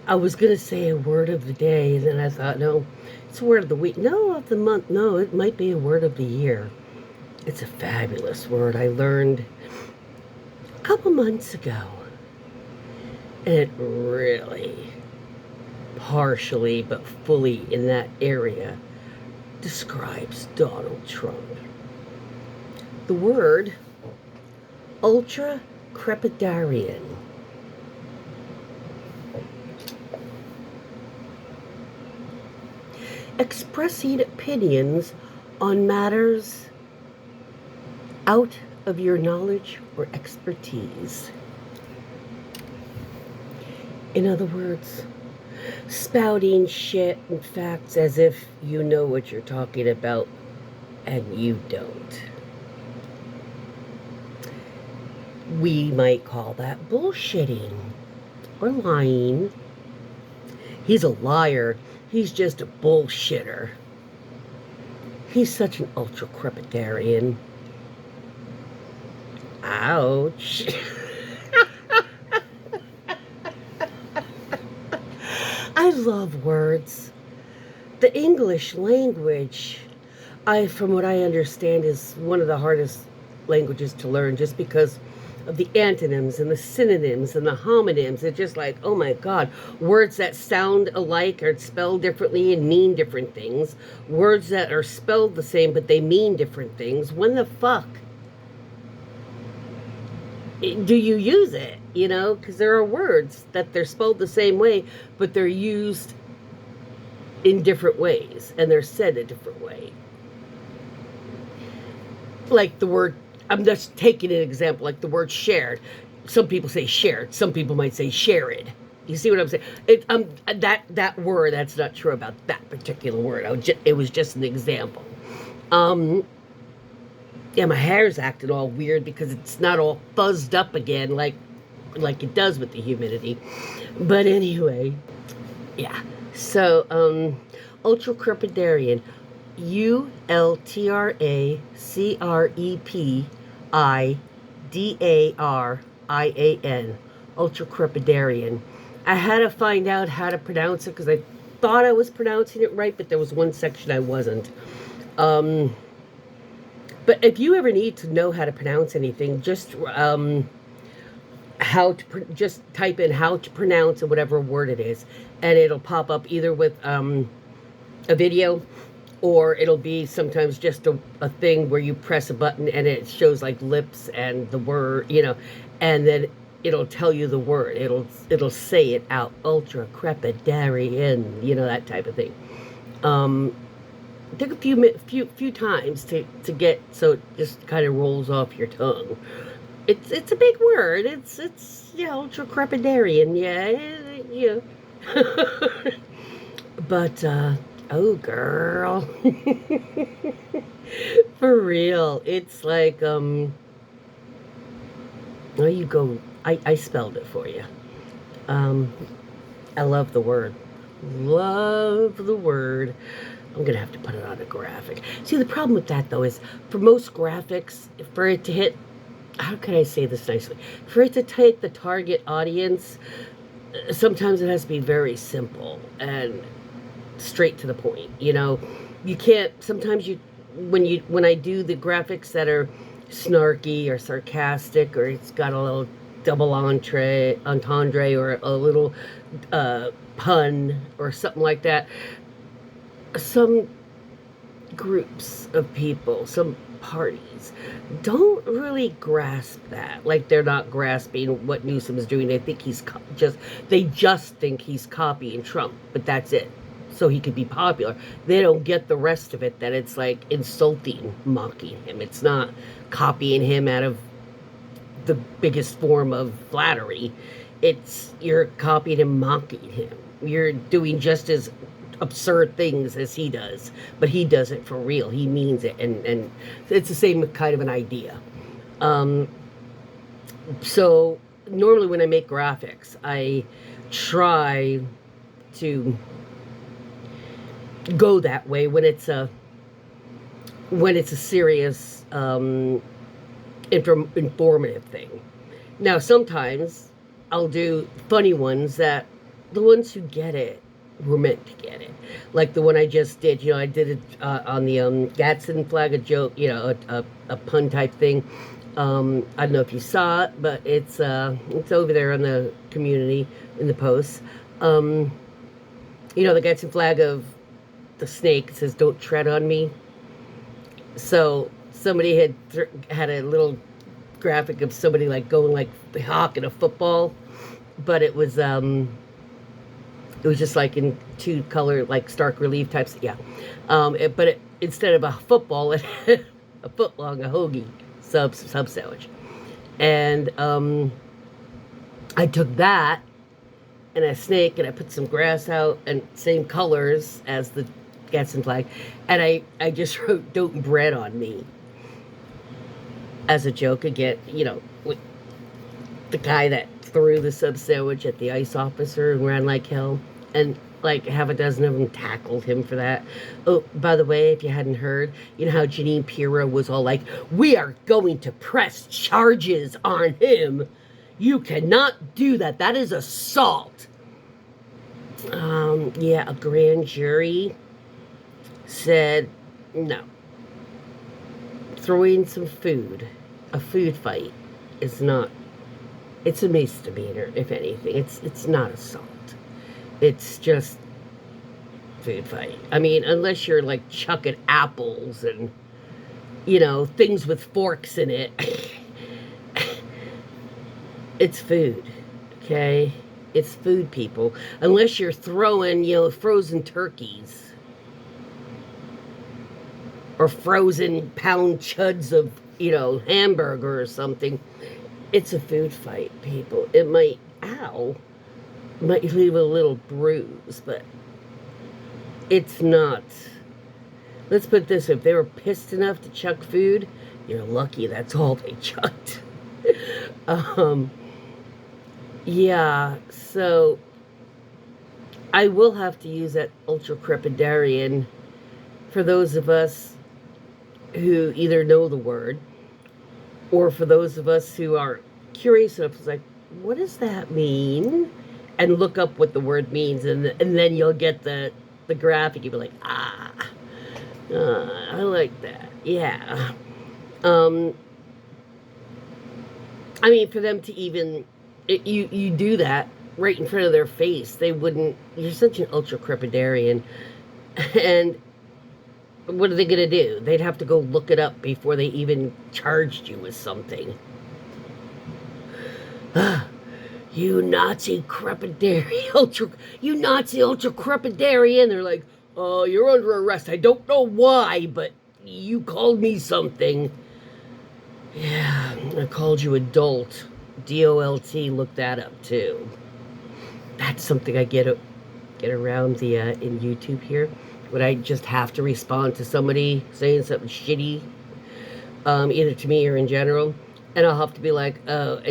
I was going to say a word of the day, and then I thought, no, it's a word of the week. No, of the month. No, it might be a word of the year. It's a fabulous word I learned a couple months ago. And it really, partially but fully in that area, describes Donald Trump. The word Ultracrepidarian. Expressing opinions on matters out of your knowledge or expertise. In other words, spouting shit and facts as if you know what you're talking about and you don't. We might call that bullshitting or lying. He's a liar. He's just a bullshitter. He's such an ultracrepidarian. Ouch. I love words. The English language, from what I understand, is one of the hardest languages to learn just because of the antonyms and the synonyms and the homonyms. It's just like, oh my God, words that sound alike are spelled differently and mean different things. Words that are spelled the same but they mean different things. When the fuck do you use it? You know, because there are words that they're spelled the same way but they're used in different ways and they're said a different way. Like the word, I'm just taking an example, like the word shared. Some people say shared. Some people might say shared. You see what I'm saying? That word, that's not true about that particular word. It was just an example. Yeah, my hair's acting all weird because it's not all fuzzed up again like it does with the humidity. But anyway, yeah. So, ultracrepidarian. Ultracrepidarian. Ultracrepidarian. I had to find out how to pronounce it because I thought I was pronouncing it right, but there was one section I wasn't. But if you ever need to know how to pronounce anything, just just type in how to pronounce whatever word it is, and it'll pop up either with a video, or it'll be sometimes just a thing where you press a button and it shows like lips and the word, you know, and then it'll tell you the word. It'll say it out. Ultracrepidarian, you know, that type of thing. It took a few times to get so it just kind of rolls off your tongue. It's a big word. It's yeah, ultracrepidarian. Yeah. But oh girl. For real. It's like there you go. I spelled it for you. I love the word. Love the word. I'm going to have to put it on a graphic. See, the problem with that, though, is for most graphics, for it to hit, how can I say this nicely? For it to hit the target audience, sometimes it has to be very simple and straight to the point. You know, you can't, sometimes when I do the graphics that are snarky or sarcastic, or it's got a little double entendre or a little pun or something like that, some groups of people, some parties don't really grasp that. Like, they're not grasping what Newsom is doing. They think they just think he's copying Trump, but that's it. So he could be popular. They don't get the rest of it, that it's like insulting, mocking him. It's not copying him out of the biggest form of flattery. You're copying him, mocking him. You're doing just as absurd things as he does, but he does it for real. He means it, and it's the same kind of an idea. So normally when I make graphics, I try to go that way when it's a serious informative thing. Now sometimes I'll do funny ones that the ones who get it were meant to get it. Like the one I just did, I did it on the Gadsden flag, a joke, a pun type thing. I don't know if you saw it, but it's over there on the community in the posts. The Gadsden flag of the snake says "Don't tread on me." So somebody had a little graphic of somebody like going like the hawk in a football, but it was just like in two color, like stark relief types. Yeah. But instead of a football, it had a foot long, a hoagie sub sandwich. And I took that and a snake and I put some grass out and same colors as the Gadsden flag. And I just wrote "Don't bread on me" as a joke again, with the guy that threw the sub sandwich at the ICE officer and ran like hell. And like half a dozen of them tackled him for that. Oh, by the way, if you hadn't heard, you know how Janine Pirro was all like, "We are going to press charges on him. You cannot do that. That is assault." Yeah, a grand jury said no. Throwing some food, a food fight, is not. It's a misdemeanor, if anything. It's not assault. It's just food fight. I mean, unless you're like chucking apples and, things with forks in it. It's food, okay? It's food, people. Unless you're throwing, frozen turkeys. Or frozen pound chuds of, hamburger or something. It's a food fight, people. It might, might leave a little bruise, but it's not. Let's put it this way. If they were pissed enough to chuck food, you're lucky that's all they chucked. Yeah, so I will have to use that Ultracrepidarian for those of us who either know the word or for those of us who are curious enough, like, what does that mean? And look up what the word means, and then you'll get the graphic. You'll be like, I like that. Yeah. I mean, for them to even, you do that right in front of their face, they wouldn't, you're such an Ultracrepidarian. And what are they going to do? They'd have to go look it up before they even charged you with something. You Nazi crepidarian, you Nazi Ultracrepidarian. They're like, "Oh, you're under arrest. I don't know why, but you called me something." Yeah, I called you adult. DOLT, look that up too. That's something I get around the in YouTube here. When I just have to respond to somebody saying something shitty, either to me or in general. And I'll have to be like, and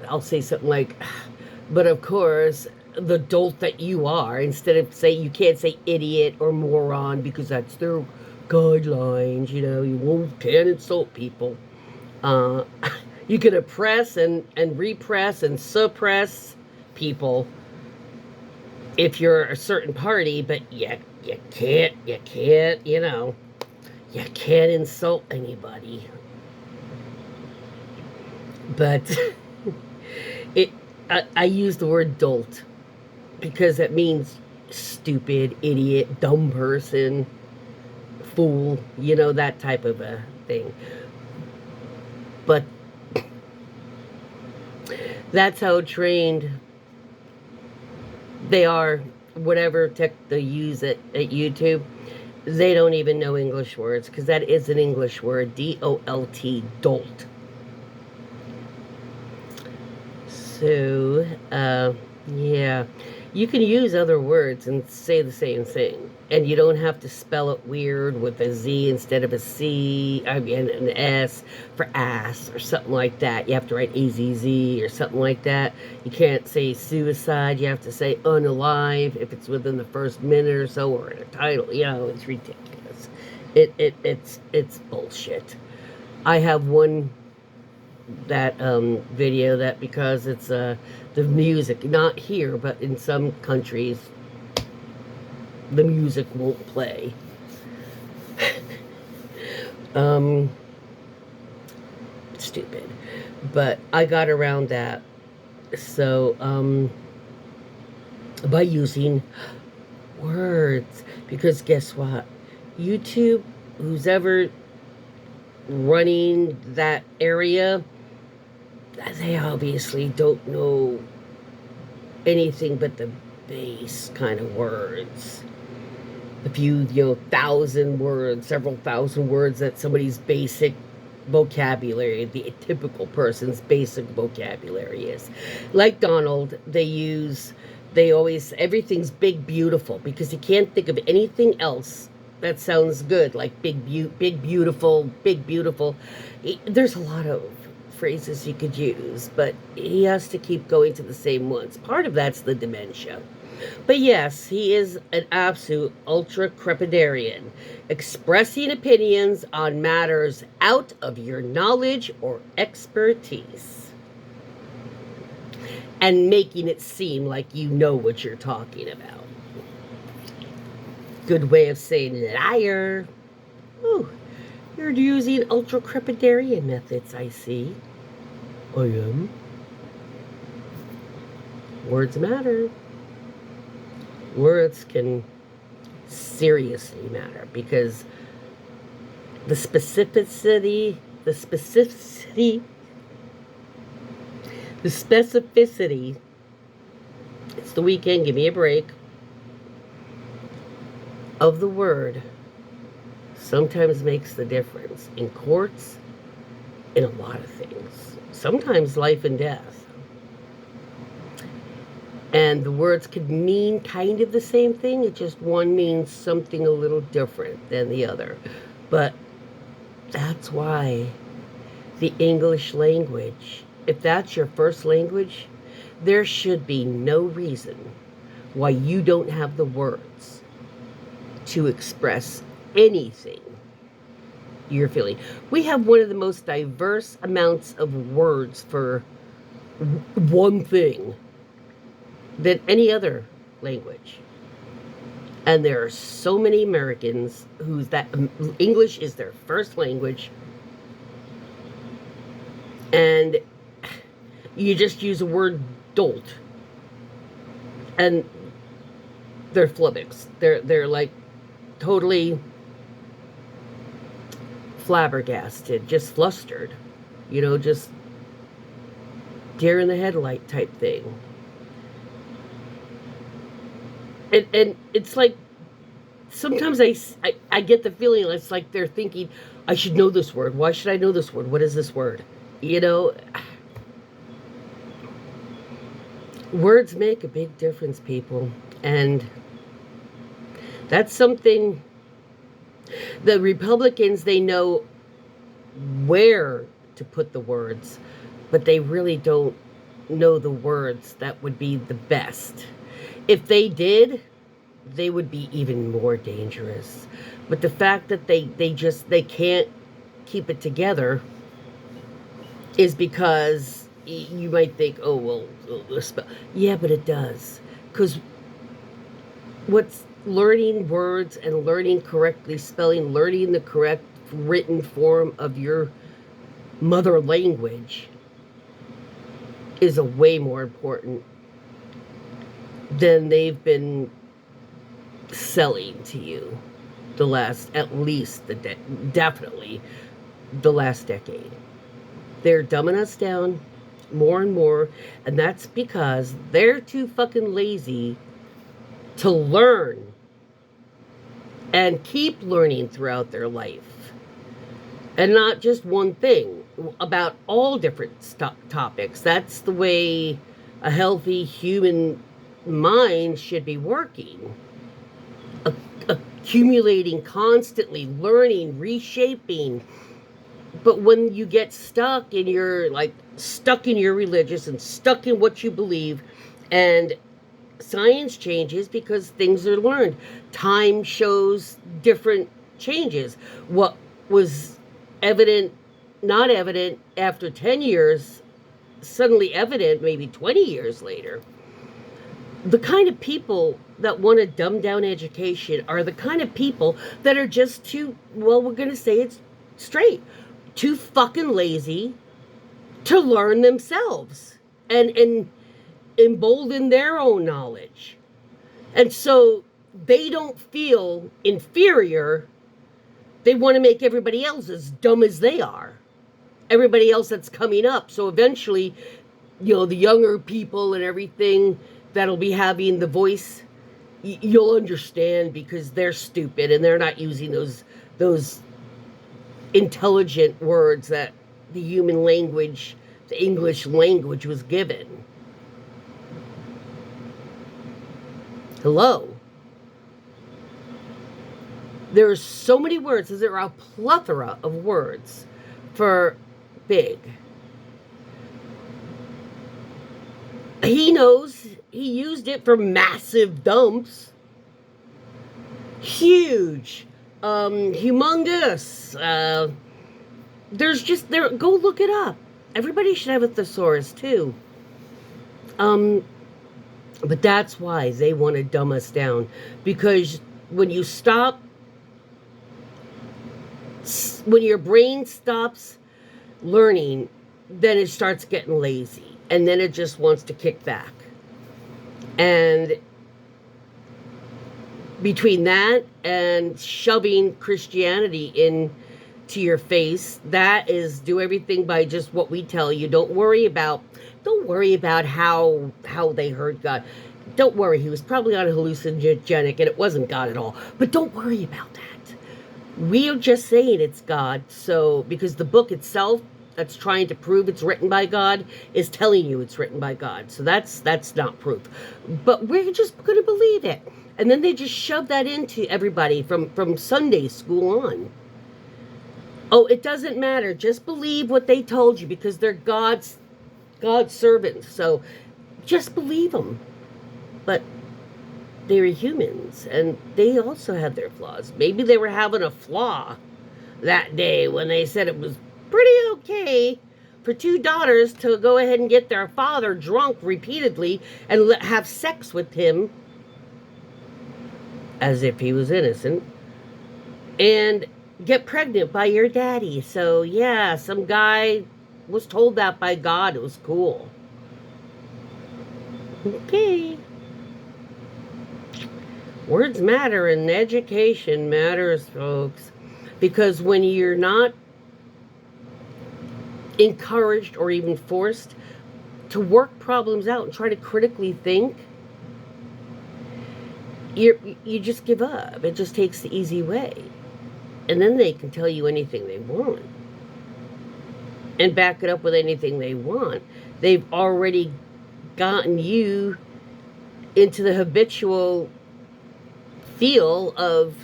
I'll say something like, "But of course, the dolt that you are," instead of you can't say idiot or moron because that's their guidelines, you can't insult people. You can oppress and repress and suppress people if you're a certain party, but you can't, you can't insult anybody. But I use the word dolt because it means stupid, idiot, dumb person, fool, that type of a thing. But that's how trained they are, whatever tech they use at YouTube. They don't even know English words because that is an English word, D-O-L-T, dolt. So, yeah, you can use other words and say the same thing. And you don't have to spell it weird with a Z instead of a C, an S for ass or something like that. You have to write AZZ or something like that. You can't say suicide. You have to say unalive if it's within the first minute or so or in a title. It's ridiculous. It's bullshit. I have one video that because it's the music, not here, but in some countries, the music won't play. Stupid. But I got around that. So, by using words. Because guess what? YouTube, who's ever running that area, they obviously don't know anything but the base kind of words. A few, thousand words, several thousand words that somebody's basic vocabulary, the typical person's basic vocabulary is. Like Donald, they always, everything's big, beautiful, because you can't think of anything else that sounds good, like big, beautiful, big, beautiful. There's a lot of phrases you could use, but he has to keep going to the same ones. Part of that's the dementia. But yes, he is an absolute ultracrepidarian, expressing opinions on matters out of your knowledge or expertise, and making it seem like you know what you're talking about. Good way of saying liar. Ooh, you're using ultracrepidarian methods, I see. I am. Words matter. Words can seriously matter, because the specificity, it's the weekend, give me a break, of the word sometimes makes the difference in courts, in a lot of things. Sometimes life and death. And the words could mean kind of the same thing, it just one means something a little different than the other. But that's why the English language, if that's your first language, there should be no reason why you don't have the words to express anything you're feeling. We have one of the most diverse amounts of words for one thing than any other language. And there are so many Americans whose that English is their first language, and you just use the word dolt and they're flummoxed. They're like totally flabbergasted, just flustered, just deer in the headlight type thing. And it's like, sometimes I get the feeling it's like they're thinking, I should know this word. Why should I know this word? What is this word? Words make a big difference, people. And that's something the Republicans, they know where to put the words, but they really don't know the words that would be the best. If they did, they would be even more dangerous. But the fact that they can't keep it together is because you might think, oh, well, yeah, but it does. Because what's learning words and learning correctly spelling, learning the correct written form of your mother language is a way more important than they've been selling to you the last, at least, definitely the last decade. They're dumbing us down more and more, and that's because they're too fucking lazy to learn and keep learning throughout their life. And not just one thing, about all different topics. That's the way a healthy human mind should be working. Accumulating, constantly learning, reshaping. But when you get stuck in your religious and stuck in what you believe, and science changes because things are learned. Time shows different changes. What was evident not evident after 10 years, suddenly evident maybe 20 years later. The kind of people that want to dumb down education are the kind of people that are just too, well, we're going to say it's straight, too fucking lazy to learn themselves and embolden their own knowledge. And so they don't feel inferior. They want to make everybody else as dumb as they are. Everybody else that's coming up. So eventually, the younger people and everything that'll be having the voice, you'll understand because they're stupid and they're not using those intelligent words that the human language, the English language was given. Hello. There are so many words. There are a plethora of words for big. He knows. He used it for massive dumps. Huge. Humongous. There's just, there. Go look it up. Everybody should have a thesaurus too. But that's why they want to dumb us down. Because when you stop, when your brain stops learning, then it starts getting lazy. And then it just wants to kick back. And between that and shoving Christianity into your face, that is do everything by just what we tell you. Don't worry about how they heard God. Don't worry, he was probably on a hallucinogenic and it wasn't God at all. But don't worry about that. We are just saying it's God. So because the book itself that's trying to prove it's written by God is telling you it's written by God. So that's not proof. But we're just going to believe it. And then they just shove that into everybody from Sunday school on. Oh, it doesn't matter. Just believe what they told you because they're God's servants. So just believe them. But they were humans and they also had their flaws. Maybe they were having a flaw that day when they said it was pretty okay for two daughters to go ahead and get their father drunk repeatedly and have sex with him as if he was innocent and get pregnant by your daddy. So yeah, some guy was told that by God. It was cool. Okay. Words matter and education matters, folks. Because when you're not encouraged or even forced to work problems out and try to critically think, you just give up. It just takes the easy way. And then they can tell you anything they want and back it up with anything they want. They've already gotten you into the habitual feel of,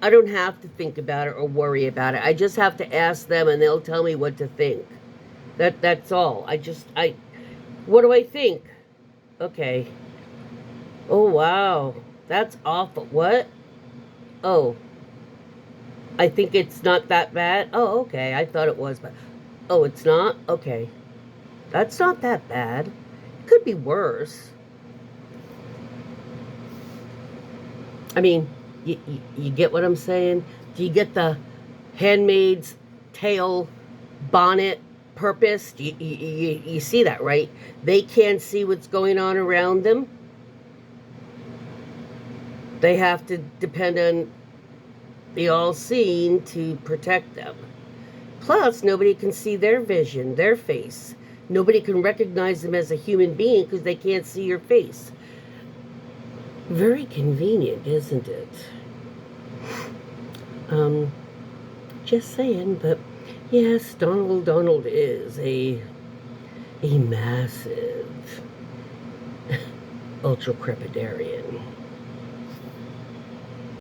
I don't have to think about it or worry about it. I just have to ask them and they'll tell me what to think. That's all. What do I think? Okay. Oh, wow. That's awful. What? Oh. I think it's not that bad. Oh, okay. I thought it was, but oh, it's not? Okay. That's not that bad. It could be worse. I mean, you get what I'm saying? Do you get the Handmaid's Tale bonnet purpose? You see that, right? They can't see what's going on around them. They have to depend on the all-seeing to protect them. Plus, nobody can see their vision, their face. Nobody can recognize them as a human being because they can't see your face. Very convenient, isn't it? Just saying, but yes, Donald is a massive Ultracrepidarian.